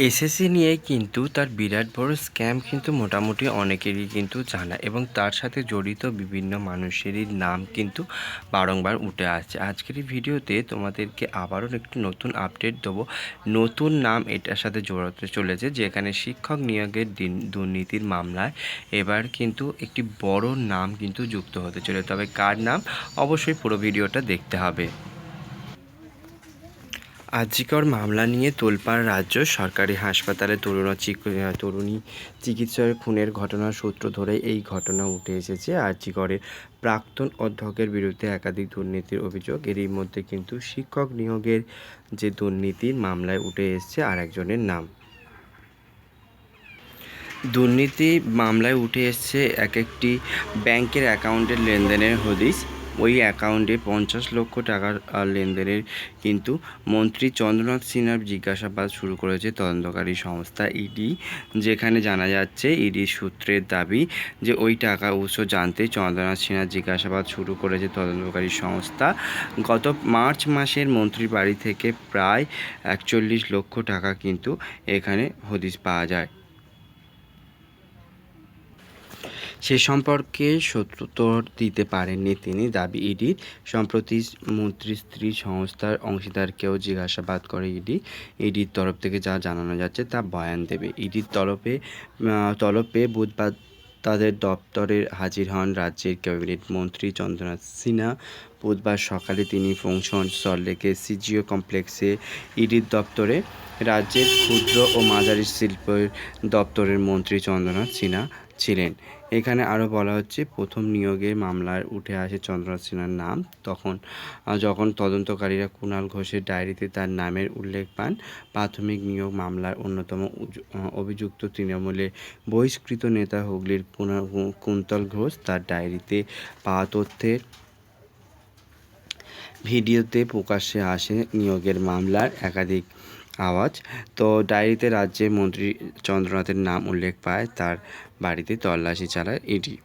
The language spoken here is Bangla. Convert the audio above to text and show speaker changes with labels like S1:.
S1: এসএসসি নিয়ে কিন্তু তার বিরাট বড় স্ক্যাম কিন্তু মোটামুটি অনেকেরই কিন্তু জানা এবং তার সাথে জড়িত বিভিন্ন মানুষেরই নাম কিন্তু বারংবার উঠে আসছে। আজকের এই ভিডিওতে তোমাদেরকে আবারও একটু নতুন আপডেট দেবো। নতুন নাম এটার সাথে জড়াতে চলেছে, যেখানে শিক্ষক নিয়োগের দুর্নীতির মামলায় এবার কিন্তু একটি বড় নাম কিন্তু যুক্ত হতে চলে। তবে কার নাম, অবশ্যই পুরো ভিডিওটা দেখতে হবে। আরজিকর মামলা নিয়ে তোলপাড় রাজ্য। সরকারি হাসপাতালে তরুণী চিকিৎসকের খুনের ঘটনার সূত্র ধরে এই ঘটনা উঠে এসেছে। আরজিকরের প্রাক্তন অধ্যক্ষের বিরুদ্ধে একাধিক দুর্নীতির অভিযোগ। এরই মধ্যে কিন্তু শিক্ষক নিয়োগের যে দুর্নীতির মামলায় উঠে এসেছে আরেকজনের নাম। দুর্নীতি মামলায় উঠে এসছে একটি ব্যাংকের অ্যাকাউন্টের লেনদেনের হদিশ। ওই অ্যাকাউন্টে 50 লক্ষ টাকার লেনদেনের কিন্তু মন্ত্রী চন্দ্রনাথ সিনহার জিজ্ঞাসাবাদ শুরু করেছে তদন্তকারী সংস্থা ইডি। যেখানে জানা যাচ্ছে ইডির সূত্রের দাবি যে ওই টাকা উৎস জানতে চন্দ্রনাথ সিনহার জিজ্ঞাসাবাদ শুরু করেছে তদন্তকারী সংস্থা। গত মার্চ মাসের মন্ত্রীর বাড়ি থেকে প্রায় 41 লক্ষ টাকা কিন্তু এখানে হদিশ পাওয়া যায়। সে সম্পর্কে সত্যুত্তর দিতে পারেননি তিনি। দাবি ইডির। সম্প্রতি মন্ত্রীর স্ত্রী সংস্থার অংশীদারকেও জিজ্ঞাসাবাদ করে ইডির তরফ থেকে যা জানানো যাচ্ছে তা বয়ান দেবে। ইডির তলবে বুধবার তাদের দপ্তরে হাজির হন রাজ্যের ক্যাবিনেট মন্ত্রী চন্দ্রনাথ সিনহা। বুধবার সকালে তিনি পৌঁছন সল্টলেকের সিজিও কমপ্লেক্সে ইডির দপ্তরে। রাজ্যের ক্ষুদ্র ও মাঝারি শিল্পের দপ্তরের মন্ত্রী চন্দ্রনাথ সিনহা ছিলেন। এখানে আরও বলা হচ্ছে, প্রথম নিয়োগের মামলায় উঠে আসে চন্দ্রনাথ সিনহার নাম। যখন তদন্তকারীরা কুণাল ঘোষের ডায়েরিতে তার নামের উল্লেখ পান। প্রাথমিক নিয়োগ মামলার অন্যতম অভিযুক্ত তৃণমূলের বহিষ্কৃত নেতা হুগলির কুন্তল ঘোষ। তার ডায়েরিতে পাওয়া তথ্যের ভিডিওতে প্রকাশ্যে আসে নিয়োগের মামলার একাধিক আওয়াজ। তো ডায়েরিতে রাজ্যের মন্ত্রী চন্দ্রনাথের নাম উল্লেখ পায়। তার বাড়িতে তল্লাশি চালায় ইডি।